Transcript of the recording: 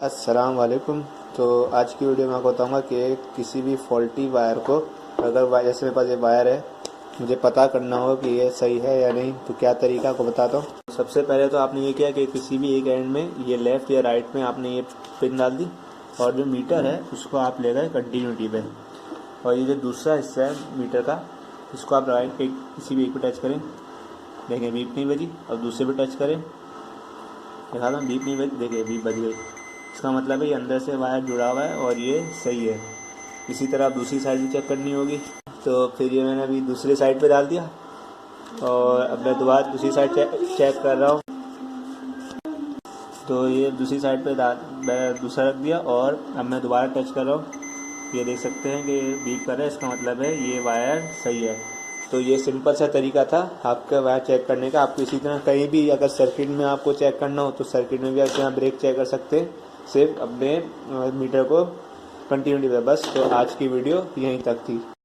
अस्सलाम वालेकुम। तो आज की वीडियो में आपको बताऊंगा कि किसी भी फॉल्टी वायर को अगर जैसे मेरे पास ये वायर है, मुझे पता करना हो कि ये सही है या नहीं, तो क्या तरीका आपको बताता हूँ। सबसे पहले तो आपने ये किया कि किसी भी एक एंड में ये लेफ़्ट या राइट में आपने ये पिन डाल दी और जो मीटर है उसको आप ले गए कंटिन्यूटी पे, और ये जो दूसरा हिस्सा है मीटर का इसको आप राइट एक किसी भी एक पे टच करें। देखें बीप नहीं बजी। अब दूसरे पे टच करें, दिखा दो बीप नहीं बजी, देखिए बीप बज गई। इसका मतलब है ये अंदर से वायर जुड़ा हुआ है और ये सही है। इसी तरह आप दूसरी साइड भी चेक करनी होगी। तो फिर ये मैंने अभी दूसरी साइड पे डाल दिया और अब मैं दोबारा दूसरी साइड चेक कर रहा हूँ। तो ये दूसरी साइड पे दूसरा रख दिया और अब मैं दोबारा टच कर रहा हूँ। ये देख सकते हैं कि बीप कर रहा है, इसका मतलब है ये वायर सही है। तो ये सिंपल सा तरीका था आपका वायर चेक करने का। आपको इसी तरह कहीं भी अगर सर्किट में आपको चेक करना हो तो सर्किट में भी आप यहाँ ब्रेक चेक कर सकते हैं, सिर्फ अपने मीटर को कंटिन्यूटी पे। बस तो आज की वीडियो यहीं तक थी।